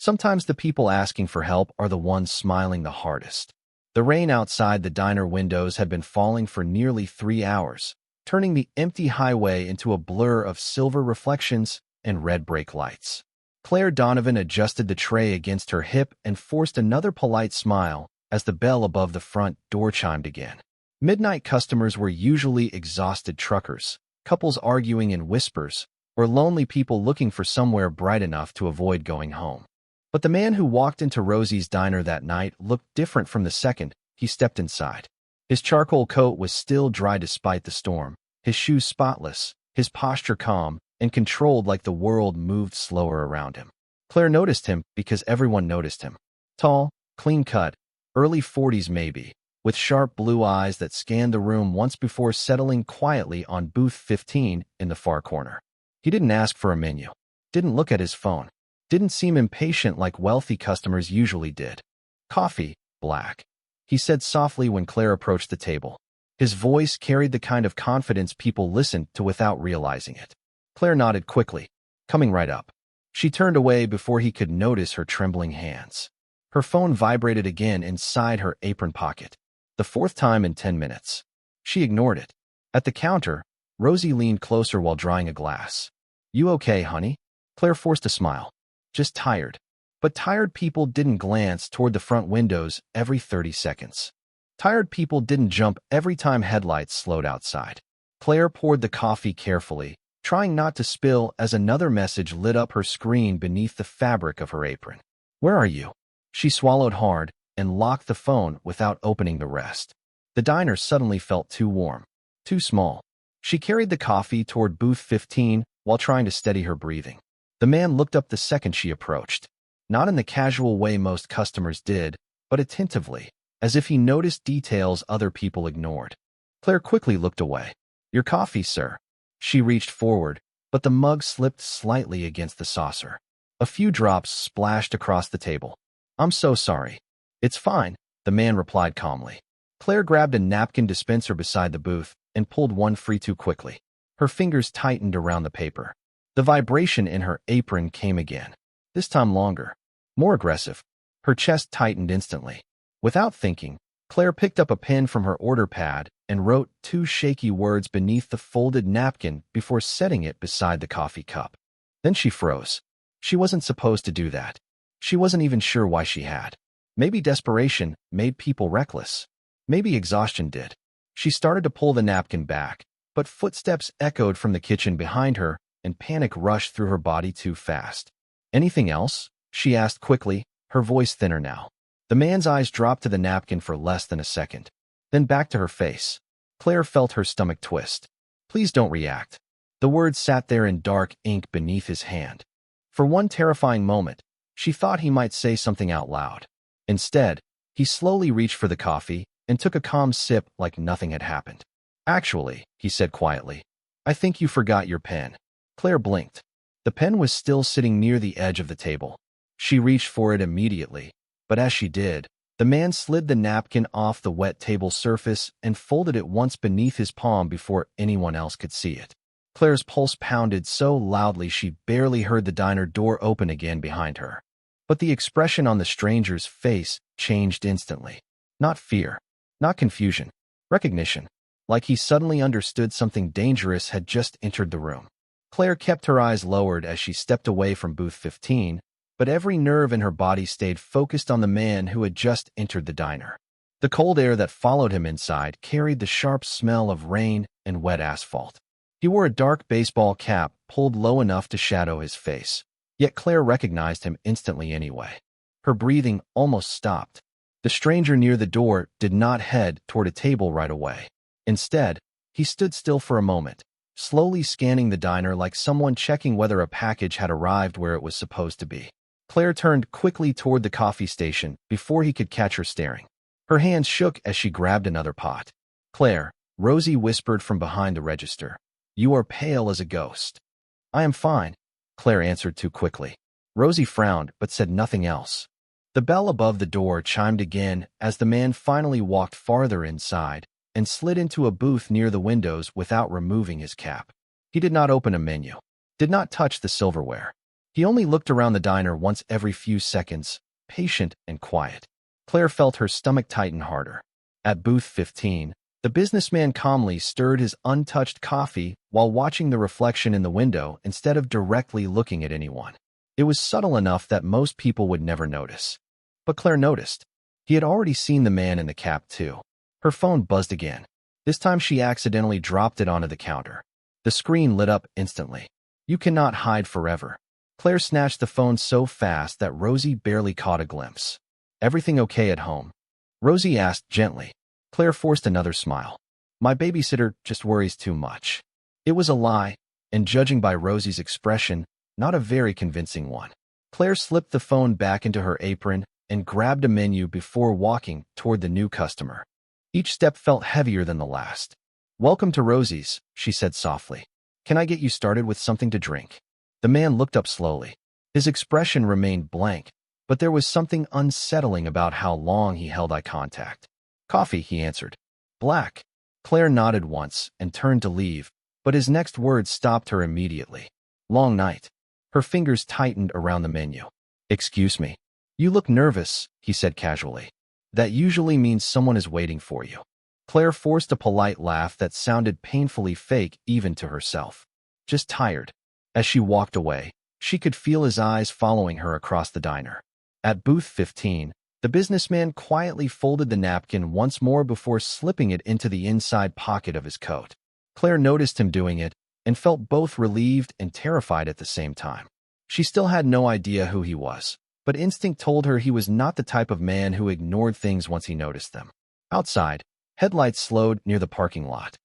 Sometimes the people asking for help are the ones smiling the hardest. The rain outside the diner windows had been falling for nearly 3 hours, turning the empty highway into a blur of silver reflections and red brake lights. Claire Donovan adjusted the tray against her hip and forced another polite smile as the bell above the front door chimed again. Midnight customers were usually exhausted truckers, couples arguing in whispers, or lonely people looking for somewhere bright enough to avoid going home. But the man who walked into Rosie's diner that night looked different from the second he stepped inside. His charcoal coat was still dry despite the storm, his shoes spotless, his posture calm and controlled like the world moved slower around him. Claire noticed him because everyone noticed him. Tall, clean-cut, early 40s maybe, with sharp blue eyes that scanned the room once before settling quietly on booth 15 in the far corner. He didn't ask for a menu, didn't look at his phone, didn't seem impatient like wealthy customers usually did. "Coffee, black," he said softly when Claire approached the table. His voice carried the kind of confidence people listened to without realizing it. Claire nodded quickly, coming right up. She turned away before he could notice her trembling hands. Her phone vibrated again inside her apron pocket, the fourth time in 10 minutes. She ignored it. At the counter, Rosie leaned closer while drying a glass. "You okay, honey?" Claire forced a smile. "Just tired." But tired people didn't glance toward the front windows every 30 seconds. Tired people didn't jump every time headlights slowed outside. Claire poured the coffee carefully, trying not to spill as another message lit up her screen beneath the fabric of her apron. "Where are you?" She swallowed hard and locked the phone without opening the rest. The diner suddenly felt too warm, too small. She carried the coffee toward booth 15 while trying to steady her breathing. The man looked up the second she approached, not in the casual way most customers did, but attentively, as if he noticed details other people ignored. Claire quickly looked away. "Your coffee, sir." She reached forward, but the mug slipped slightly against the saucer. A few drops splashed across the table. "I'm so sorry." "It's fine," the man replied calmly. Claire grabbed a napkin dispenser beside the booth and pulled one free too quickly. Her fingers tightened around the paper. The vibration in her apron came again, this time longer, more aggressive. Her chest tightened instantly. Without thinking, Claire picked up a pen from her order pad and wrote 2 shaky words beneath the folded napkin before setting it beside the coffee cup. Then she froze. She wasn't supposed to do that. She wasn't even sure why she had. Maybe desperation made people reckless. Maybe exhaustion did. She started to pull the napkin back, but footsteps echoed from the kitchen behind her and panic rushed through her body too fast. "Anything else?" she asked quickly, her voice thinner now. The man's eyes dropped to the napkin for less than a second, then back to her face. Claire felt her stomach twist. "Please don't react." The words sat there in dark ink beneath his hand. For one terrifying moment, she thought he might say something out loud. Instead, he slowly reached for the coffee and took a calm sip like nothing had happened. "Actually," he said quietly, "I think you forgot your pen." Claire blinked. The pen was still sitting near the edge of the table. She reached for it immediately, but as she did, the man slid the napkin off the wet table surface and folded it once beneath his palm before anyone else could see it. Claire's pulse pounded so loudly she barely heard the diner door open again behind her. But the expression on the stranger's face changed instantly. Not fear, not confusion, recognition, like he suddenly understood something dangerous had just entered the room. Claire kept her eyes lowered as she stepped away from booth 15, but every nerve in her body stayed focused on the man who had just entered the diner. The cold air that followed him inside carried the sharp smell of rain and wet asphalt. He wore a dark baseball cap pulled low enough to shadow his face, yet Claire recognized him instantly anyway. Her breathing almost stopped. The stranger near the door did not head toward a table right away. Instead, he stood still for a moment, slowly scanning the diner like someone checking whether a package had arrived where it was supposed to be. Claire turned quickly toward the coffee station before he could catch her staring. Her hands shook as she grabbed another pot. "Claire," Rosie whispered from behind the register. "You are pale as a ghost." "I am fine," Claire answered too quickly. Rosie frowned but said nothing else. The bell above the door chimed again as the man finally walked farther inside and slid into a booth near the windows without removing his cap. He did not open a menu, did not touch the silverware. He only looked around the diner once every few seconds, patient and quiet. Claire felt her stomach tighten harder. At booth 15, the businessman calmly stirred his untouched coffee while watching the reflection in the window instead of directly looking at anyone. It was subtle enough that most people would never notice. But Claire noticed. He had already seen the man in the cap, too. Her phone buzzed again. This time she accidentally dropped it onto the counter. The screen lit up instantly. "You cannot hide forever." Claire snatched the phone so fast that Rosie barely caught a glimpse. "Everything okay at home?" Rosie asked gently. Claire forced another smile. "My babysitter just worries too much." It was a lie, and judging by Rosie's expression, not a very convincing one. Claire slipped the phone back into her apron and grabbed a menu before walking toward the new customer. Each step felt heavier than the last. "Welcome to Rosie's," she said softly. "Can I get you started with something to drink?" The man looked up slowly. His expression remained blank, but there was something unsettling about how long he held eye contact. "Coffee," he answered. "Black." Claire nodded once and turned to leave, but his next words stopped her immediately. "Long night." Her fingers tightened around the menu. "Excuse me." "You look nervous," he said casually. "That usually means someone is waiting for you." Claire forced a polite laugh that sounded painfully fake even to herself. "Just tired." As she walked away, she could feel his eyes following her across the diner. At booth 15, the businessman quietly folded the napkin once more before slipping it into the inside pocket of his coat. Claire noticed him doing it and felt both relieved and terrified at the same time. She still had no idea who he was, but instinct told her he was not the type of man who ignored things once he noticed them. Outside, headlights slowed near the parking lot.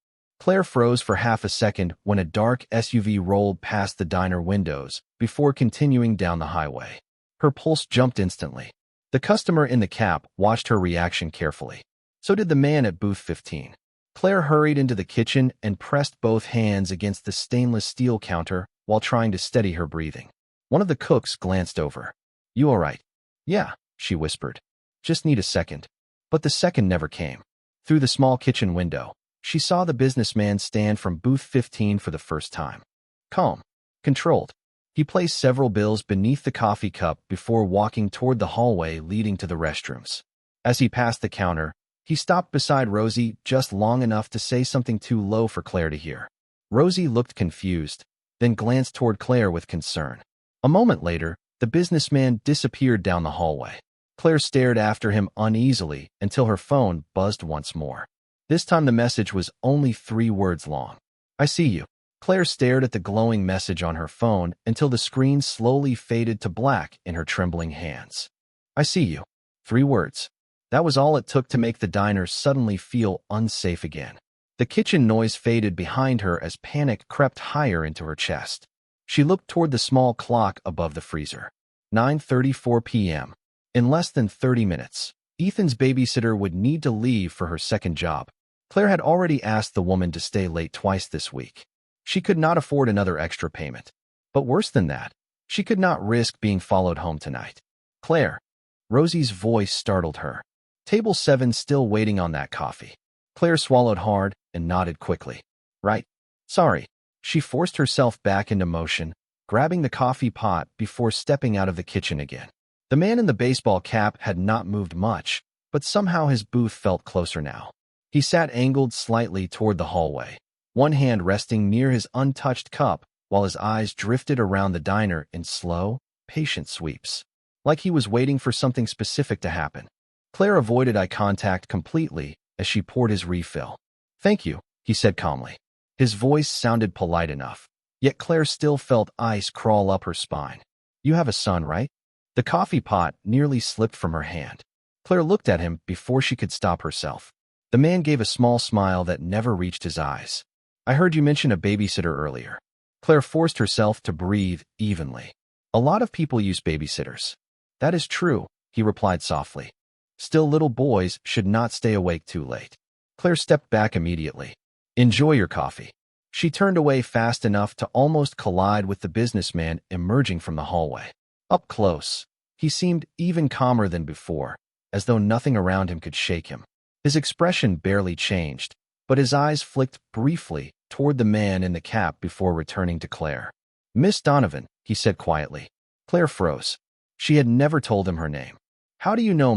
Claire froze for half a second when a dark SUV rolled past the diner windows before continuing down the highway. Her pulse jumped instantly. The customer in the cap watched her reaction carefully. So did the man at booth 15. Claire hurried into the kitchen and pressed both hands against the stainless steel counter while trying to steady her breathing. One of the cooks glanced over. "You all right?" "Yeah," she whispered. "Just need a second." But the second never came. Through the small kitchen window, she saw the businessman stand from booth 15 for the first time. Calm, controlled. He placed several bills beneath the coffee cup before walking toward the hallway leading to the restrooms. As he passed the counter, he stopped beside Rosie just long enough to say something too low for Claire to hear. Rosie looked confused, then glanced toward Claire with concern. A moment later, the businessman disappeared down the hallway. Claire stared after him uneasily until her phone buzzed once more. This time the message was only 3 words long. "I see you." Claire stared at the glowing message on her phone until the screen slowly faded to black in her trembling hands. "I see you." 3 words. That was all it took to make the diner suddenly feel unsafe again. The kitchen noise faded behind her as panic crept higher into her chest. She looked toward the small clock above the freezer. 9:34 p.m. In less than 30 minutes, Ethan's babysitter would need to leave for her second job. Claire had already asked the woman to stay late twice this week. She could not afford another extra payment. But worse than that, she could not risk being followed home tonight. "Claire." Rosie's voice startled her. "Table 7 still waiting on that coffee." Claire swallowed hard and nodded quickly. "Right. Sorry." She forced herself back into motion, grabbing the coffee pot before stepping out of the kitchen again. The man in the baseball cap had not moved much, but somehow his booth felt closer now. He sat angled slightly toward the hallway, one hand resting near his untouched cup while his eyes drifted around the diner in slow, patient sweeps, like he was waiting for something specific to happen. Claire avoided eye contact completely as she poured his refill. "Thank you," he said calmly. His voice sounded polite enough, yet Claire still felt ice crawl up her spine. "You have a son, right?" The coffee pot nearly slipped from her hand. Claire looked at him before she could stop herself. The man gave a small smile that never reached his eyes. "I heard you mention a babysitter earlier." Claire forced herself to breathe evenly. "A lot of people use babysitters." "That is true," he replied softly. "Still, little boys should not stay awake too late." Claire stepped back immediately. "Enjoy your coffee." She turned away fast enough to almost collide with the businessman emerging from the hallway. Up close, he seemed even calmer than before, as though nothing around him could shake him. His expression barely changed, but his eyes flicked briefly toward the man in the cap before returning to Claire. "Miss Donovan," he said quietly, Claire froze. She had never told him her name. How do you know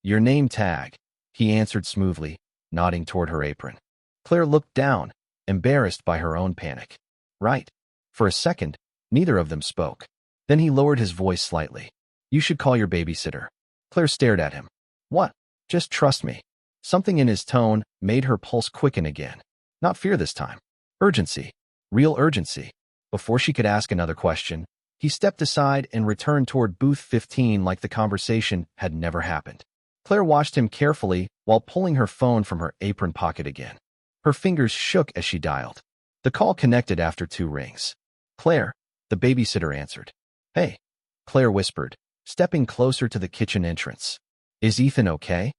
your name tag? He answered smoothly, nodding toward her apron. Claire looked down, embarrassed by her own panic. Right. For a second, neither of them spoke. Then he lowered his voice slightly. You should call your babysitter. Claire stared at him. What? Just trust me. Something in his tone made her pulse quicken again. Not fear this time. Urgency. Real urgency. Before she could ask another question, he stepped aside and returned toward booth 15 like the conversation had never happened. Claire watched him carefully while pulling her phone from her apron pocket again. Her fingers shook as she dialed. The call connected after 2 rings. Claire, the babysitter answered. Hey, Claire whispered, stepping closer to the kitchen entrance. Is Ethan okay?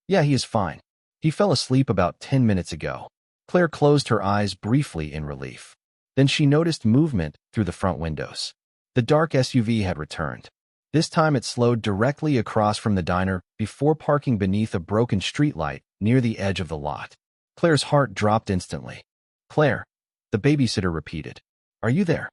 Yeah, he is fine. He fell asleep about 10 minutes ago. Claire closed her eyes briefly in relief. Then she noticed movement through the front windows. The dark SUV had returned. This time it slowed directly across from the diner before parking beneath a broken streetlight near the edge of the lot. Claire's heart dropped instantly. Claire, the babysitter repeated. Are you there?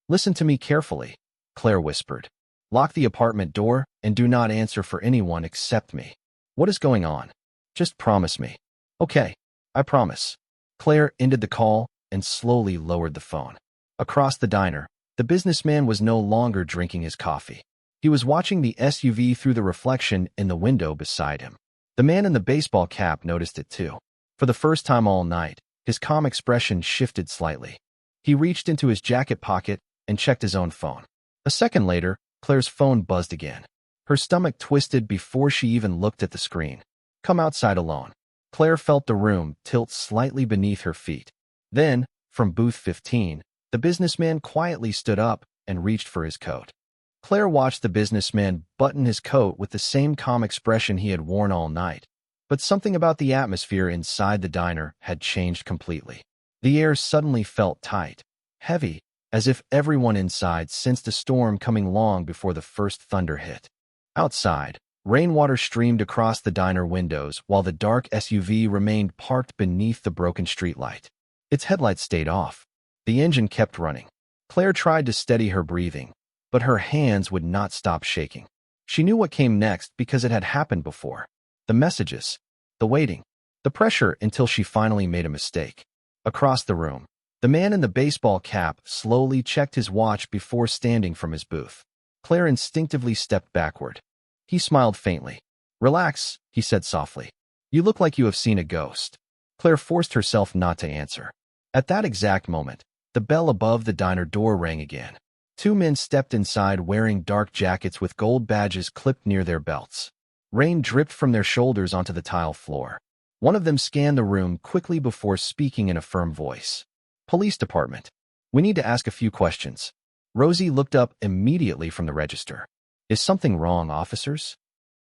Listen to me carefully, Claire whispered. Lock the apartment door and do not answer for anyone except me. What is going on? Just promise me. Okay, I promise. Claire ended the call and slowly lowered the phone. Across the diner, the businessman was no longer drinking his coffee. He was watching the SUV through the reflection in the window beside him. The man in the baseball cap noticed it too. For the first time all night, his calm expression shifted slightly. He reached into his jacket pocket and checked his own phone. A second later, Claire's phone buzzed again. Her stomach twisted before she even looked at the screen. Come outside alone. Claire felt the room tilt slightly beneath her feet. Then, from booth 15, the businessman quietly stood up and reached for his coat. Claire watched the businessman button his coat with the same calm expression he had worn all night. But something about the atmosphere inside the diner had changed completely. The air suddenly felt tight, heavy, as if everyone inside sensed a storm coming long before the first thunder hit. Outside, rainwater streamed across the diner windows while the dark SUV remained parked beneath the broken streetlight. Its headlights stayed off. The engine kept running. Claire tried to steady her breathing, but her hands would not stop shaking. She knew what came next because it had happened before. The messages, the waiting, the pressure until she finally made a mistake. Across the room, the man in the baseball cap slowly checked his watch before standing from his booth. Claire instinctively stepped backward. He smiled faintly. Relax, he said softly. You look like you have seen a ghost. Claire forced herself not to answer. At that exact moment, the bell above the diner door rang again. 2 men stepped inside wearing dark jackets with gold badges clipped near their belts. Rain dripped from their shoulders onto the tile floor. One of them scanned the room quickly before speaking in a firm voice. Police department. We need to ask a few questions. Rosie looked up immediately from the register. Is something wrong, officers?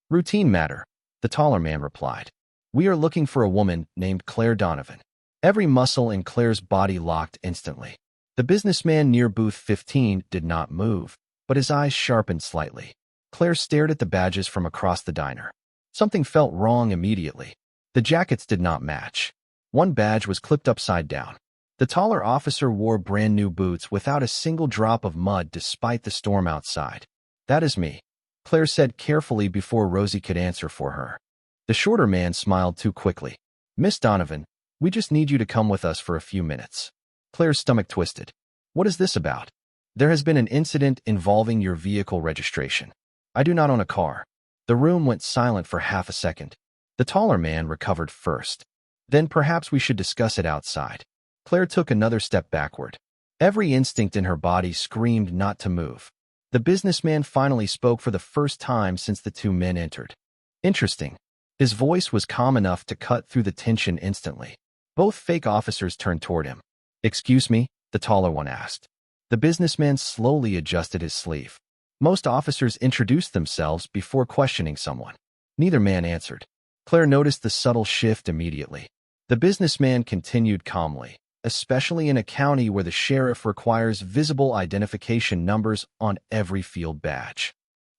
Routine matter, the taller man replied. We are looking for a woman named Claire Donovan. Every muscle in Claire's body locked instantly. The businessman near booth 15 did not move, but his eyes sharpened slightly. Claire stared at the badges from across the diner. Something felt wrong immediately. The jackets did not match. One badge was clipped upside down. The taller officer wore brand new boots without a single drop of mud despite the storm outside. That is me, Claire said carefully before Rosie could answer for her. The shorter man smiled too quickly. Miss Donovan, we just need you to come with us for a few minutes. Claire's stomach twisted. What is this about? There has been an incident involving your vehicle registration. I do not own a car. The room went silent for half a second. The taller man recovered first. Then perhaps we should discuss it outside. Claire took another step backward. Every instinct in her body screamed not to move. The businessman finally spoke for the first time since the 2 men entered. Interesting. His voice was calm enough to cut through the tension instantly. Both fake officers turned toward him. Excuse me, the taller one asked. The businessman slowly adjusted his sleeve. Most officers introduced themselves before questioning someone. Neither man answered. Claire noticed the subtle shift immediately. The businessman continued calmly, especially in a county where the sheriff requires visible identification numbers on every field badge.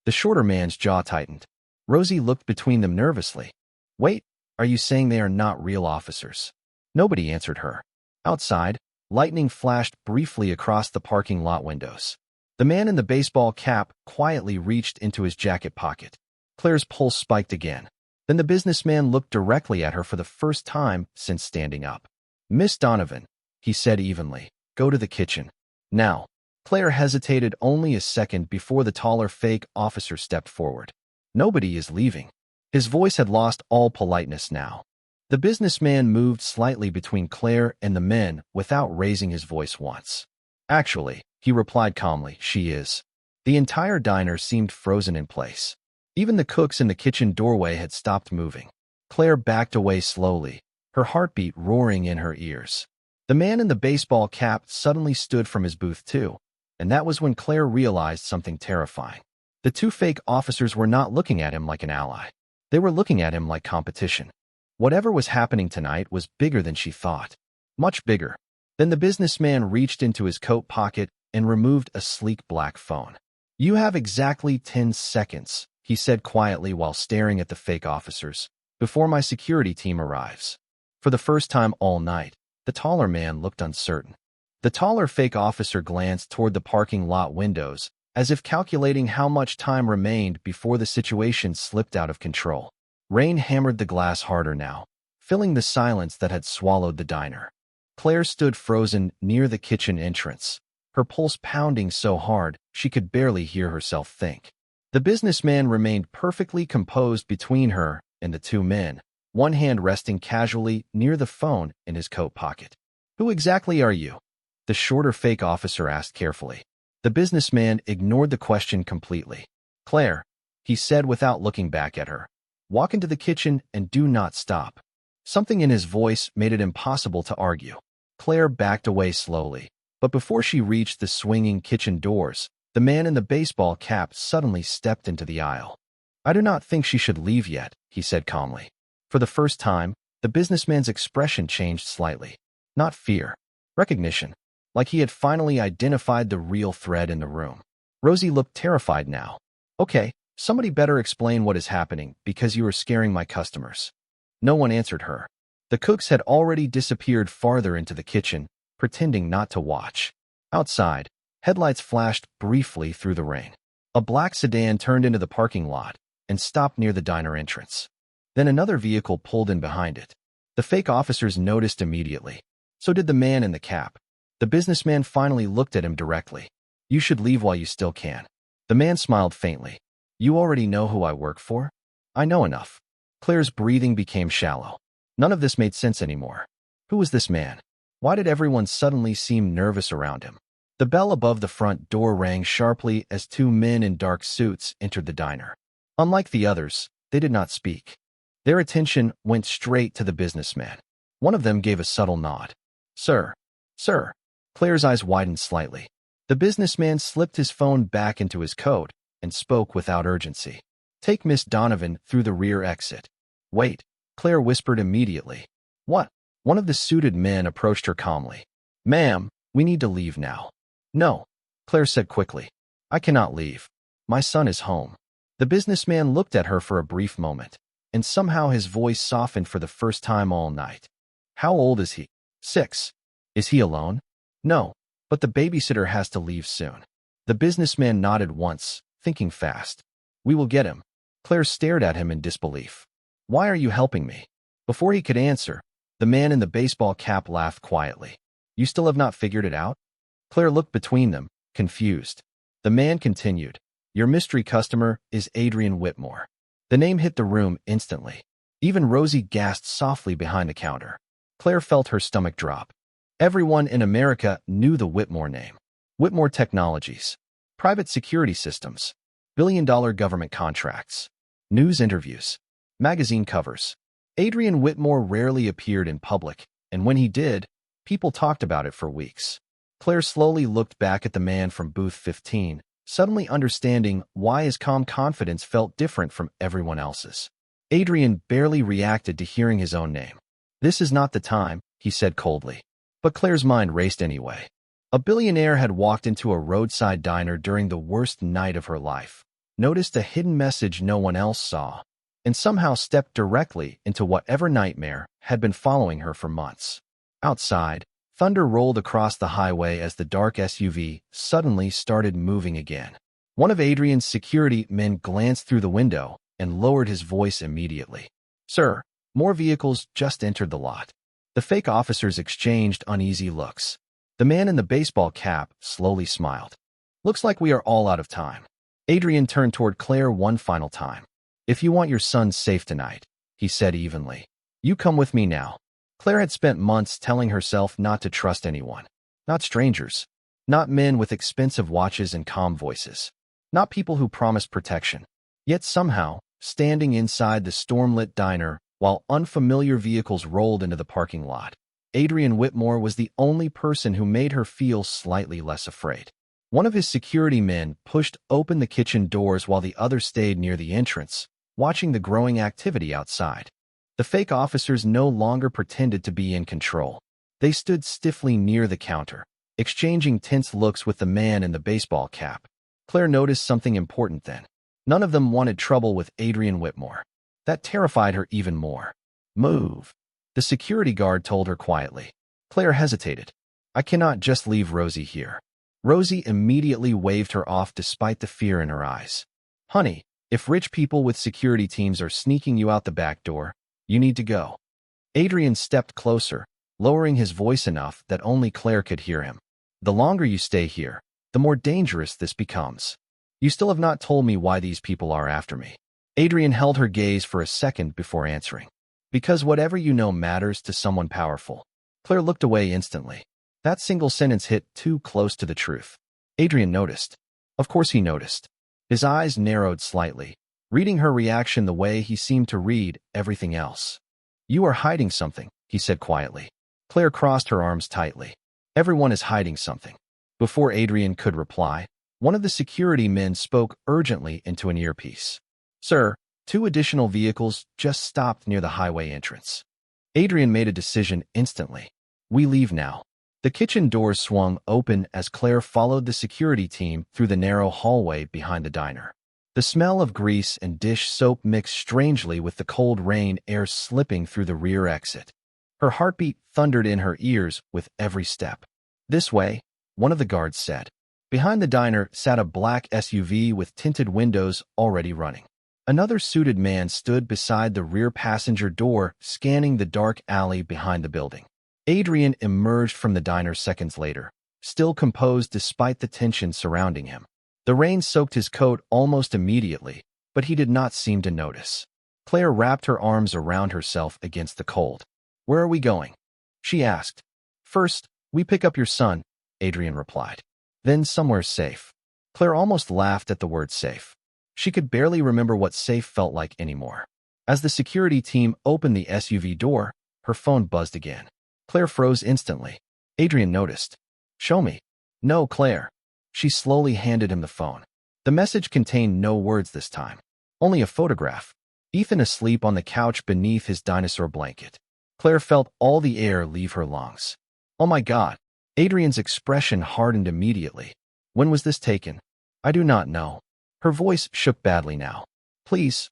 The shorter man's jaw tightened. Rosie looked between them nervously. Wait, are you saying they are not real officers? Nobody answered her. Outside, lightning flashed briefly across the parking lot windows. The man in the baseball cap quietly reached into his jacket pocket. Claire's pulse spiked again. Then the businessman looked directly at her for the first time since standing up. "Miss Donovan," he said evenly, "go to the kitchen. Now." Claire hesitated only a second before the taller fake officer stepped forward. "Nobody is leaving." His voice had lost all politeness now. The businessman moved slightly between Claire and the men without raising his voice once. "Actually," he replied calmly, "she is." The entire diner seemed frozen in place. Even the cooks in the kitchen doorway had stopped moving. Claire backed away slowly, her heartbeat roaring in her ears. The man in the baseball cap suddenly stood from his booth too, and that was when Claire realized something terrifying. The two fake officers were not looking at him like an ally. They were looking at him like competition. Whatever was happening tonight was bigger than she thought. Much bigger. Then the businessman reached into his coat pocket and removed a sleek black phone. "You have exactly 10 seconds, he said quietly while staring at the fake officers, "before my security team arrives." For the first time all night, the taller man looked uncertain. The taller fake officer glanced toward the parking lot windows, as if calculating how much time remained before the situation slipped out of control. Rain hammered the glass harder now, filling the silence that had swallowed the diner. Claire stood frozen near the kitchen entrance, her pulse pounding so hard she could barely hear herself think. The businessman remained perfectly composed between her and the two men, one hand resting casually near the phone in his coat pocket. "Who exactly are you?" the shorter fake officer asked carefully. The businessman ignored the question completely. "Claire," he said without looking back at her, "walk into the kitchen and do not stop." Something in his voice made it impossible to argue. Claire backed away slowly, but before she reached the swinging kitchen doors, the man in the baseball cap suddenly stepped into the aisle. "I do not think she should leave yet," he said calmly. For the first time, the businessman's expression changed slightly. Not fear. Recognition. Like he had finally identified the real threat in the room. Rosie looked terrified now. "Okay, somebody better explain what is happening because you are scaring my customers." No one answered her. The cooks had already disappeared farther into the kitchen, pretending not to watch. Outside, headlights flashed briefly through the rain. A black sedan turned into the parking lot and stopped near the diner entrance. Then another vehicle pulled in behind it. The fake officers noticed immediately. So did the man in the cap. The businessman finally looked at him directly. "You should leave while you still can." The man smiled faintly. "You already know who I work for?" "I know enough." Claire's breathing became shallow. None of this made sense anymore. Who was this man? Why did everyone suddenly seem nervous around him? The bell above the front door rang sharply as two men in dark suits entered the diner. Unlike the others, they did not speak. Their attention went straight to the businessman. One of them gave a subtle nod. "Sir." "Sir." Claire's eyes widened slightly. The businessman slipped his phone back into his coat and spoke without urgency. "Take Miss Donovan through the rear exit." "Wait," Claire whispered immediately. "What?" One of the suited men approached her calmly. "Ma'am, we need to leave now." "No," Claire said quickly. "I cannot leave. My son is home." The businessman looked at her for a brief moment, and somehow his voice softened for the first time all night. "How old is he?" "6. "Is he alone?" "No, but the babysitter has to leave soon." The businessman nodded once, thinking fast. "We will get him." Claire stared at him in disbelief. "Why are you helping me?" Before he could answer, the man in the baseball cap laughed quietly. "You still have not figured it out?" Claire looked between them, confused. The man continued, "Your mystery customer is Adrian Whitmore." The name hit the room instantly. Even Rosie gasped softly behind the counter. Claire felt her stomach drop. Everyone in America knew the Whitmore name. Whitmore Technologies. Private security systems. Billion-dollar government contracts. News interviews. Magazine covers. Adrian Whitmore rarely appeared in public, and when he did, people talked about it for weeks. Claire slowly looked back at the man from booth 15, suddenly understanding why his calm confidence felt different from everyone else's. Adrian barely reacted to hearing his own name. "This is not the time," he said coldly. But Claire's mind raced anyway. A billionaire had walked into a roadside diner during the worst night of her life, noticed a hidden message no one else saw, and somehow stepped directly into whatever nightmare had been following her for months. Outside, Thunder rolled across the highway as the dark SUV suddenly started moving again. One of Adrian's security men glanced through the window and lowered his voice immediately. "Sir, more vehicles just entered the lot." The fake officers exchanged uneasy looks. The man in the baseball cap slowly smiled. "Looks like we are all out of time." Adrian turned toward Claire one final time. "If you want your son safe tonight," he said evenly, "you come with me now." Claire had spent months telling herself not to trust anyone. Not strangers. Not men with expensive watches and calm voices. Not people who promised protection. Yet somehow, standing inside the storm-lit diner while unfamiliar vehicles rolled into the parking lot, Adrian Whitmore was the only person who made her feel slightly less afraid. One of his security men pushed open the kitchen doors while the other stayed near the entrance, watching the growing activity outside. The fake officers no longer pretended to be in control. They stood stiffly near the counter, exchanging tense looks with the man in the baseball cap. Claire noticed something important then. None of them wanted trouble with Adrian Whitmore. That terrified her even more. "Move," the security guard told her quietly. Claire hesitated. "I cannot just leave Rosie here." Rosie immediately waved her off despite the fear in her eyes. "Honey, if rich people with security teams are sneaking you out the back door, you need to go." Adrian stepped closer, lowering his voice enough that only Claire could hear him. "The longer you stay here, the more dangerous this becomes. You still have not told me why these people are after me." Adrian held her gaze for a second before answering. "Because whatever you know matters to someone powerful." Claire looked away instantly. That single sentence hit too close to the truth. Adrian noticed. Of course he noticed. His eyes narrowed slightly, reading her reaction the way he seemed to read everything else. "You are hiding something," he said quietly. Claire crossed her arms tightly. "Everyone is hiding something." Before Adrian could reply, one of the security men spoke urgently into an earpiece. "Sir, 2 additional vehicles just stopped near the highway entrance." Adrian made a decision instantly. "We leave now." The kitchen doors swung open as Claire followed the security team through the narrow hallway behind the diner. The smell of grease and dish soap mixed strangely with the cold rain air slipping through the rear exit. Her heartbeat thundered in her ears with every step. "This way," one of the guards said. Behind the diner sat a black SUV with tinted windows already running. Another suited man stood beside the rear passenger door, scanning the dark alley behind the building. Adrian emerged from the diner seconds later, still composed despite the tension surrounding him. The rain soaked his coat almost immediately, but he did not seem to notice. Claire wrapped her arms around herself against the cold. "Where are we going?" she asked. "First, we pick up your son," Adrian replied. "Then somewhere safe." Claire almost laughed at the word safe. She could barely remember what safe felt like anymore. As the security team opened the SUV door, her phone buzzed again. Claire froze instantly. Adrian noticed. "Show me." "No, Claire." She slowly handed him the phone. The message contained no words this time. Only a photograph. Ethan asleep on the couch beneath his dinosaur blanket. Claire felt all the air leave her lungs. "Oh my God." Adrian's expression hardened immediately. "When was this taken?" "I do not know." Her voice shook badly now. Please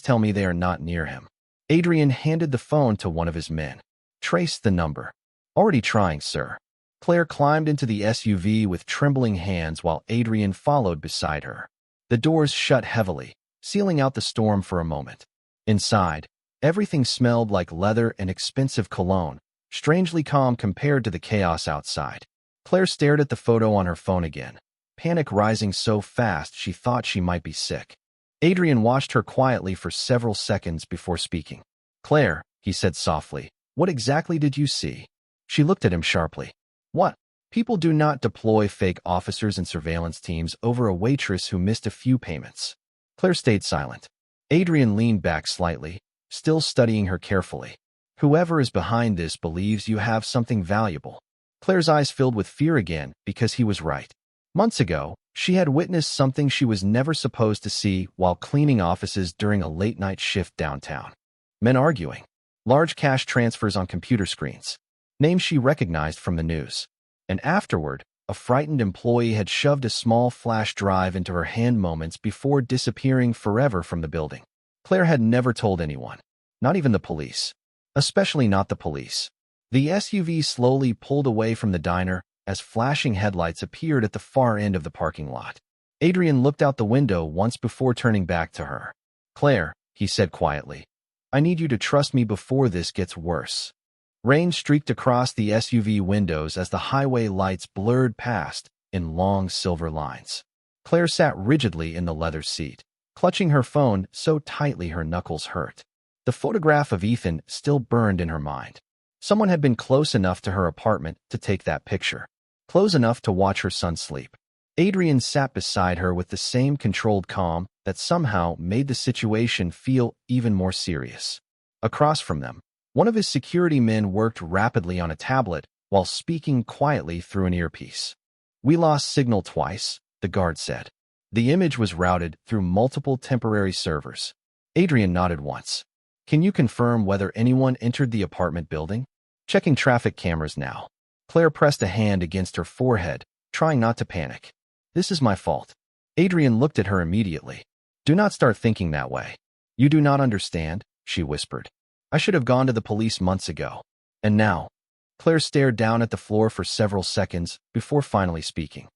tell me they are not near him." Adrian handed the phone to one of his men. "Trace the number." "Already trying, sir." Claire climbed into the SUV with trembling hands while Adrian followed beside her. The doors shut heavily, sealing out the storm for a moment. Inside, everything smelled like leather and expensive cologne, strangely calm compared to the chaos outside. Claire stared at the photo on her phone again, panic rising so fast she thought she might be sick. Adrian watched her quietly for several seconds before speaking. "Claire," he said softly, "what exactly did you see?" She looked at him sharply. "What? People do not deploy fake officers and surveillance teams over a waitress who missed a few payments." Claire stayed silent. Adrian leaned back slightly, still studying her carefully. "Whoever is behind this believes you have something valuable." Claire's eyes filled with fear again because he was right. Months ago, she had witnessed something she was never supposed to see while cleaning offices during a late-night shift downtown. Men arguing. Large cash transfers on computer screens. Names she recognized from the news. And afterward, a frightened employee had shoved a small flash drive into her hand moments before disappearing forever from the building. Claire had never told anyone. Not even the police. Especially not the police. The SUV slowly pulled away from the diner as flashing headlights appeared at the far end of the parking lot. Adrian looked out the window once before turning back to her. "Claire," he said quietly, "I need you to trust me before this gets worse." Rain streaked across the SUV windows as the highway lights blurred past in long silver lines. Claire sat rigidly in the leather seat, clutching her phone so tightly her knuckles hurt. The photograph of Ethan still burned in her mind. Someone had been close enough to her apartment to take that picture, close enough to watch her son sleep. Adrian sat beside her with the same controlled calm that somehow made the situation feel even more serious. Across from them, one of his security men worked rapidly on a tablet while speaking quietly through an earpiece. "We lost signal twice," the guard said. The image was routed through multiple temporary servers. Adrian nodded once. "Can you confirm whether anyone entered the apartment building?" "Checking traffic cameras now." Claire pressed a hand against her forehead, trying not to panic. "This is my fault." Adrian looked at her immediately. "Do not start thinking that way. You do not understand," she whispered. "I should have gone to the police months ago. And now?" Claire stared down at the floor for several seconds before finally speaking.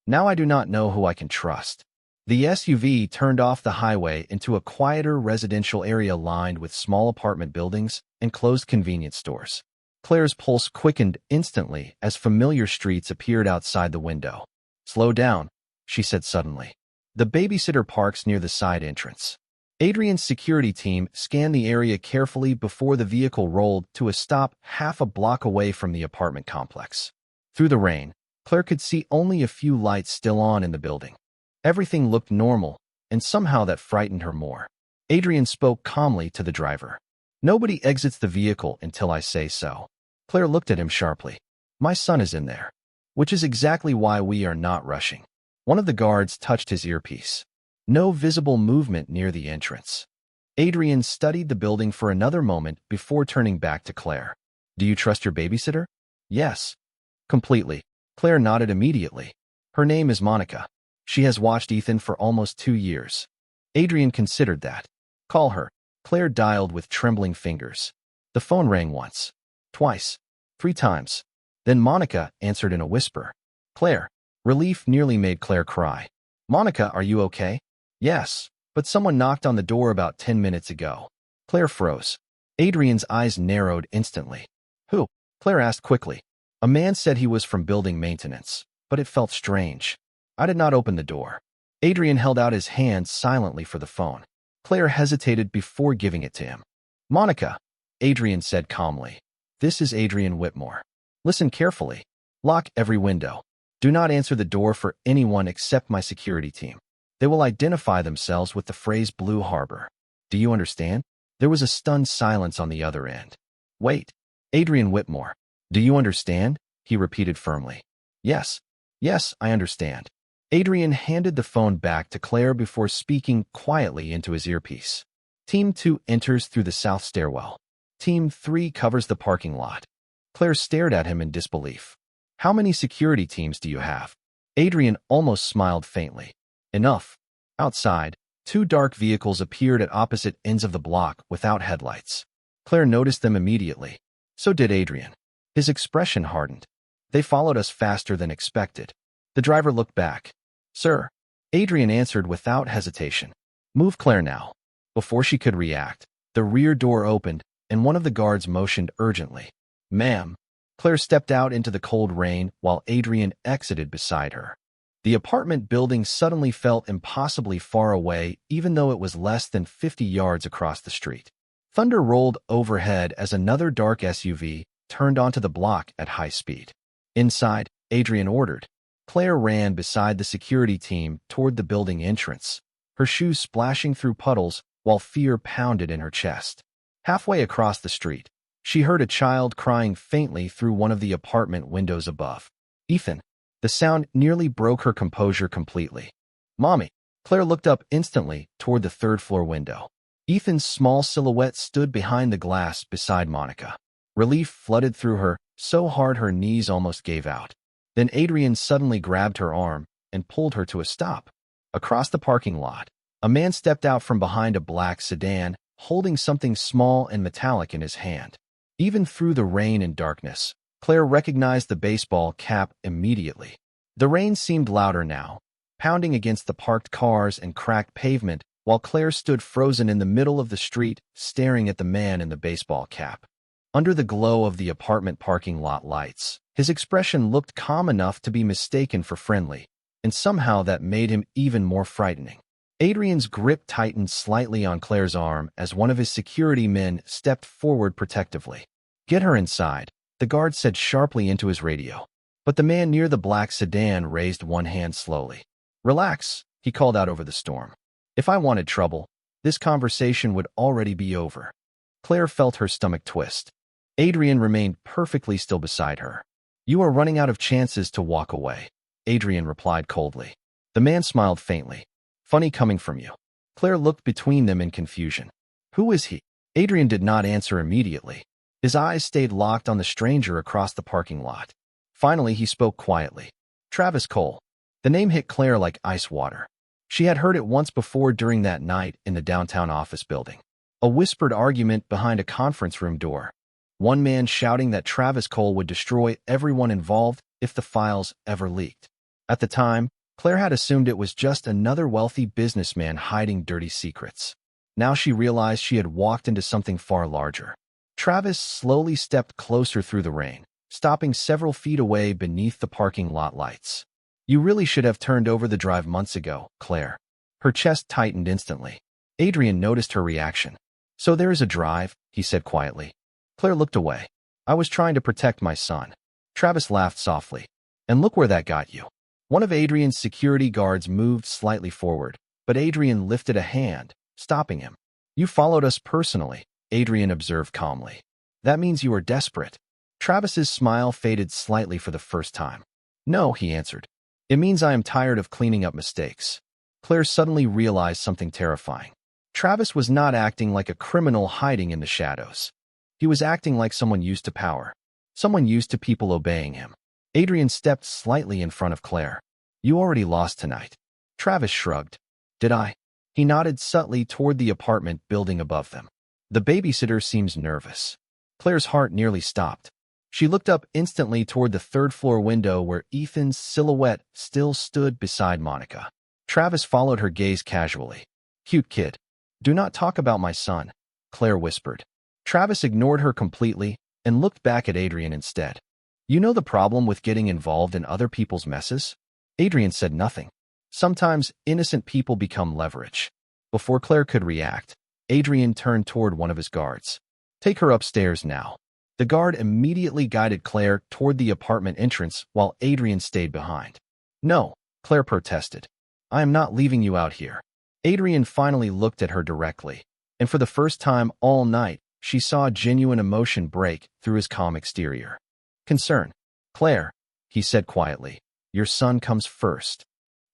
"Now I do not know who I can trust." The SUV turned off the highway into a quieter residential area lined with small apartment buildings and closed convenience stores. Claire's pulse quickened instantly as familiar streets appeared outside the window. "Slow down," she said suddenly. "The babysitter parks near the side entrance." Adrian's security team scanned the area carefully before the vehicle rolled to a stop half a block away from the apartment complex. Through the rain, Claire could see only a few lights still on in the building. Everything looked normal, and somehow that frightened her more. Adrian spoke calmly to the driver. "Nobody exits the vehicle until I say so." Claire looked at him sharply. "My son is in there." "Which is exactly why we are not rushing." One of the guards touched his earpiece. No visible movement near the entrance. Adrian studied the building for another moment before turning back to Claire. "Do you trust your babysitter?" "Yes." "Completely." Claire nodded immediately. "Her name is Monica. She has watched Ethan for almost 2 years." Adrian considered that. "Call her." Claire dialed with trembling fingers. The phone rang once, twice, 3 times. Then Monica answered in a whisper. "Claire." Relief nearly made Claire cry. "Monica, are you okay?" "Yes, but someone knocked on the door about 10 minutes ago." Claire froze. Adrian's eyes narrowed instantly. "Who?" Claire asked quickly. "A man said he was from building maintenance, but it felt strange. I did not open the door." Adrian held out his hand silently for the phone. Claire hesitated before giving it to him. "Monica," Adrian said calmly. "This is Adrian Whitmore. Listen carefully. Lock every window. Do not answer the door for anyone except my security team. They will identify themselves with the phrase Blue Harbor. Do you understand?" There was a stunned silence on the other end. "Wait. Adrian Whitmore. Do you understand?" he repeated firmly. "Yes. Yes, I understand." Adrian handed the phone back to Claire before speaking quietly into his earpiece. "Team 2 enters through the south stairwell. Team 3 covers the parking lot." Claire stared at him in disbelief. "How many security teams do you have?" Adrian almost smiled faintly. "Enough." Outside, 2 dark vehicles appeared at opposite ends of the block without headlights. Claire noticed them immediately. So did Adrian. His expression hardened. "They followed us faster than expected." The driver looked back. "Sir." Adrian answered without hesitation. "Move Claire now." Before she could react, the rear door opened and one of the guards motioned urgently. "Ma'am." Claire stepped out into the cold rain while Adrian exited beside her. The apartment building suddenly felt impossibly far away, even though it was less than 50 yards across the street. Thunder rolled overhead as another dark SUV turned onto the block at high speed. "Inside," Adrian ordered. Claire ran beside the security team toward the building entrance, her shoes splashing through puddles while fear pounded in her chest. Halfway across the street, she heard a child crying faintly through one of the apartment windows above. "Ethan." The sound nearly broke her composure completely. "Mommy." Claire looked up instantly toward the third-floor window. Ethan's small silhouette stood behind the glass beside Monica. Relief flooded through her, so hard her knees almost gave out. Then Adrian suddenly grabbed her arm and pulled her to a stop. Across the parking lot, a man stepped out from behind a black sedan, holding something small and metallic in his hand. Even through the rain and darkness, Claire recognized the baseball cap immediately. The rain seemed louder now, pounding against the parked cars and cracked pavement, while Claire stood frozen in the middle of the street, staring at the man in the baseball cap. Under the glow of the apartment parking lot lights, his expression looked calm enough to be mistaken for friendly, and somehow that made him even more frightening. Adrian's grip tightened slightly on Claire's arm as one of his security men stepped forward protectively. "Get her inside," the guard said sharply into his radio. But the man near the black sedan raised one hand slowly. "Relax," he called out over the storm. "If I wanted trouble, this conversation would already be over." Claire felt her stomach twist. Adrian remained perfectly still beside her. "You are running out of chances to walk away," Adrian replied coldly. The man smiled faintly. "Funny coming from you." Claire looked between them in confusion. "Who is he?" Adrian did not answer immediately. His eyes stayed locked on the stranger across the parking lot. Finally, he spoke quietly. "Travis Cole." The name hit Claire like ice water. She had heard it once before during that night in the downtown office building. A whispered argument behind a conference room door. One man shouting that Travis Cole would destroy everyone involved if the files ever leaked. At the time, Claire had assumed it was just another wealthy businessman hiding dirty secrets. Now she realized she had walked into something far larger. Travis slowly stepped closer through the rain, stopping several feet away beneath the parking lot lights. "You really should have turned over the drive months ago, Claire." Her chest tightened instantly. Adrian noticed her reaction. "So there is a drive," he said quietly. Claire looked away. "I was trying to protect my son." Travis laughed softly. "And look where that got you." One of Adrian's security guards moved slightly forward, but Adrian lifted a hand, stopping him. "You followed us personally," Adrian observed calmly. "That means you are desperate." Travis's smile faded slightly for the first time. "No," he answered. "It means I am tired of cleaning up mistakes." Claire suddenly realized something terrifying. Travis was not acting like a criminal hiding in the shadows. He was acting like someone used to power, someone used to people obeying him. Adrian stepped slightly in front of Claire. "You already lost tonight." Travis shrugged. "Did I?" He nodded subtly toward the apartment building above them. "The babysitter seems nervous." Claire's heart nearly stopped. She looked up instantly toward the third-floor window where Ethan's silhouette still stood beside Monica. Travis followed her gaze casually. "Cute kid." "Do not talk about my son," Claire whispered. Travis ignored her completely and looked back at Adrian instead. "You know the problem with getting involved in other people's messes?" Adrian said nothing. Sometimes innocent people become leverage. Before Claire could react, Adrian turned toward one of his guards. "Take her upstairs now." The guard immediately guided Claire toward the apartment entrance while Adrian stayed behind. "No," Claire protested. "I am not leaving you out here." Adrian finally looked at her directly, and for the first time all night, she saw genuine emotion break through his calm exterior. "Concern." "Claire," he said quietly, "your son comes first."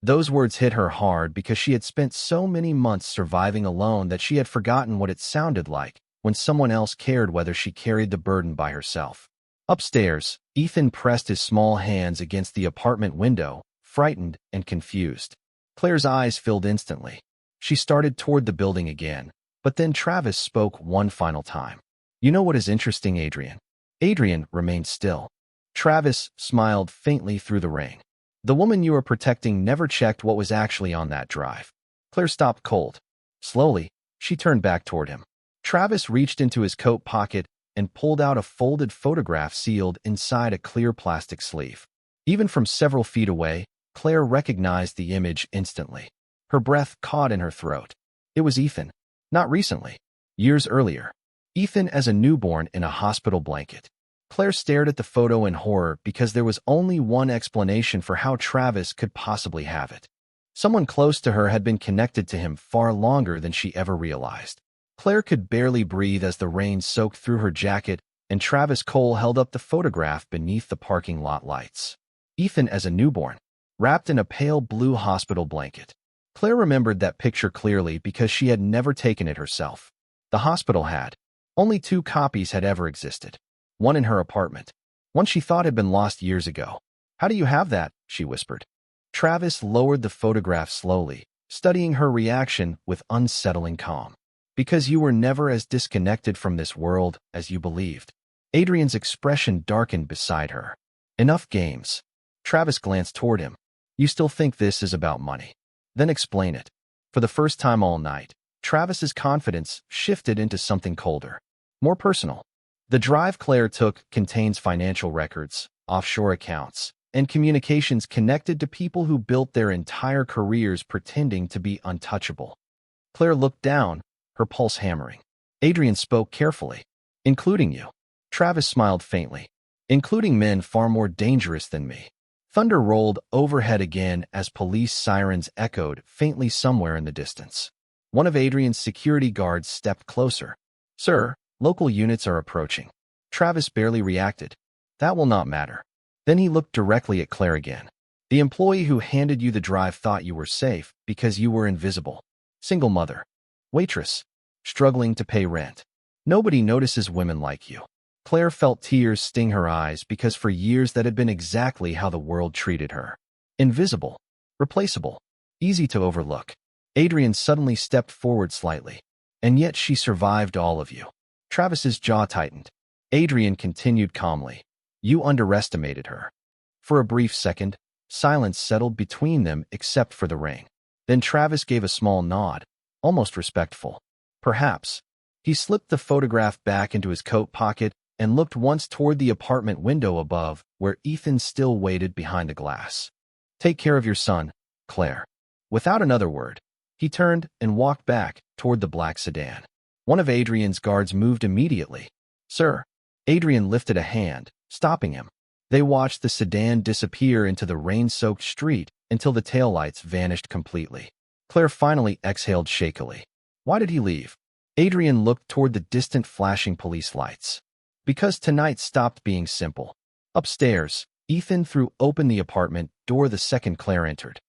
Those words hit her hard because she had spent so many months surviving alone that she had forgotten what it sounded like when someone else cared whether she carried the burden by herself. Upstairs, Ethan pressed his small hands against the apartment window, frightened and confused. Claire's eyes filled instantly. She started toward the building again, but then Travis spoke one final time. "You know what is interesting, Adrian?" Adrian remained still. Travis smiled faintly through the rain. "The woman you are protecting never checked what was actually on that drive." Claire stopped cold. Slowly, she turned back toward him. Travis reached into his coat pocket and pulled out a folded photograph sealed inside a clear plastic sleeve. Even from several feet away, Claire recognized the image instantly. Her breath caught in her throat. It was Ethan. Not recently. Years earlier. Ethan as a newborn in a hospital blanket. Claire stared at the photo in horror because there was only one explanation for how Travis could possibly have it. Someone close to her had been connected to him far longer than she ever realized. Claire could barely breathe as the rain soaked through her jacket, and Travis Cole held up the photograph beneath the parking lot lights. Ethan as a newborn, wrapped in a pale blue hospital blanket. Claire remembered that picture clearly because she had never taken it herself. The hospital had. Only 2 copies had ever existed. One in her apartment. One she thought had been lost years ago. "How do you have that?" she whispered. Travis lowered the photograph slowly, studying her reaction with unsettling calm. "Because you were never as disconnected from this world as you believed." Adrian's expression darkened beside her. Enough games. Travis glanced toward him. You still think this is about money? Then explain it. For the first time all night, Travis's confidence shifted into something colder, more personal. The drive Claire took contains financial records, offshore accounts, and communications connected to people who built their entire careers pretending to be untouchable. Claire looked down, her pulse hammering. Adrian spoke carefully. Including you. Travis smiled faintly. Including men far more dangerous than me. Thunder rolled overhead again as police sirens echoed faintly somewhere in the distance. One of Adrian's security guards stepped closer. Sir, local units are approaching. Travis barely reacted. That will not matter. Then he looked directly at Claire again. The employee who handed you the drive thought you were safe because you were invisible. Single mother. Waitress. Struggling to pay rent. Nobody notices women like you. Claire felt tears sting her eyes because for years that had been exactly how the world treated her. Invisible. Replaceable. Easy to overlook. Adrian suddenly stepped forward slightly. And yet she survived all of you. Travis's jaw tightened. Adrian continued calmly. You underestimated her. For a brief second, silence settled between them except for the ring. Then Travis gave a small nod, almost respectful. Perhaps. He slipped the photograph back into his coat pocket and looked once toward the apartment window above, where Ethan still waited behind the glass. Take care of your son, Claire. Without another word, he turned and walked back toward the black sedan. One of Adrian's guards moved immediately. Sir. Adrian lifted a hand, stopping him. They watched the sedan disappear into the rain-soaked street until the taillights vanished completely. Claire finally exhaled shakily. Why did he leave? Adrian looked toward the distant flashing police lights. Because tonight stopped being simple. Upstairs, Ethan threw open the apartment door the second Claire entered.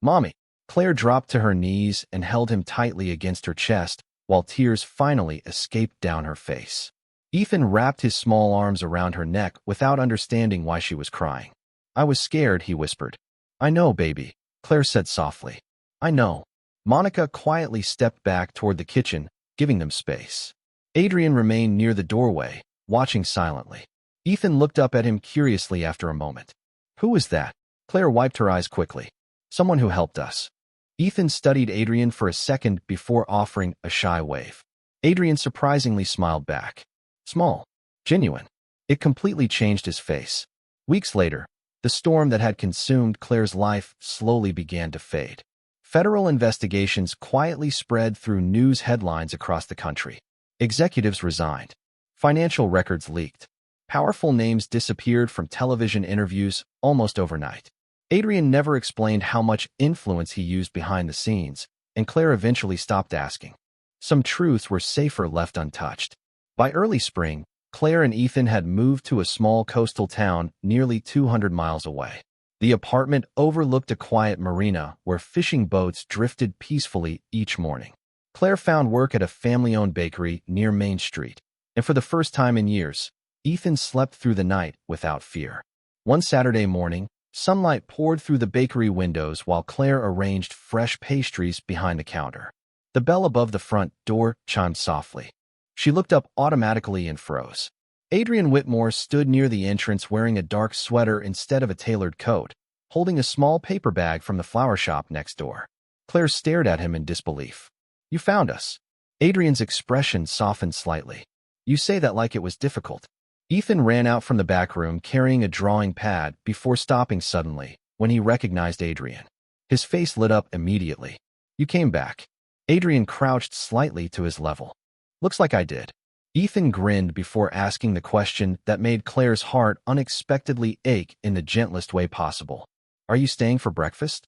Mommy. Claire dropped to her knees and held him tightly against her chest while tears finally escaped down her face. Ethan wrapped his small arms around her neck without understanding why she was crying. I was scared, he whispered. I know, baby, Claire said softly. I know. Monica quietly stepped back toward the kitchen, giving them space. Adrian remained near the doorway, watching silently. Ethan looked up at him curiously after a moment. Who was that? Claire wiped her eyes quickly. Someone who helped us. Ethan studied Adrian for a second before offering a shy wave. Adrian surprisingly smiled back. Small. Genuine. It completely changed his face. Weeks later, the storm that had consumed Claire's life slowly began to fade. Federal investigations quietly spread through news headlines across the country. Executives resigned. Financial records leaked. Powerful names disappeared from television interviews almost overnight. Adrian never explained how much influence he used behind the scenes, and Claire eventually stopped asking. Some truths were safer left untouched. By early spring, Claire and Ethan had moved to a small coastal town nearly 200 miles away. The apartment overlooked a quiet marina where fishing boats drifted peacefully each morning. Claire found work at a family-owned bakery near Main Street, and for the first time in years, Ethan slept through the night without fear. One Saturday morning, sunlight poured through the bakery windows while Claire arranged fresh pastries behind the counter. The bell above the front door chimed softly. She looked up automatically and froze. Adrian Whitmore stood near the entrance wearing a dark sweater instead of a tailored coat, holding a small paper bag from the flower shop next door. Claire stared at him in disbelief. You found us. Adrian's expression softened slightly. You say that like it was difficult. Ethan ran out from the back room carrying a drawing pad before stopping suddenly when he recognized Adrian. His face lit up immediately. You came back. Adrian crouched slightly to his level. Looks like I did. Ethan grinned before asking the question that made Claire's heart unexpectedly ache in the gentlest way possible. Are you staying for breakfast?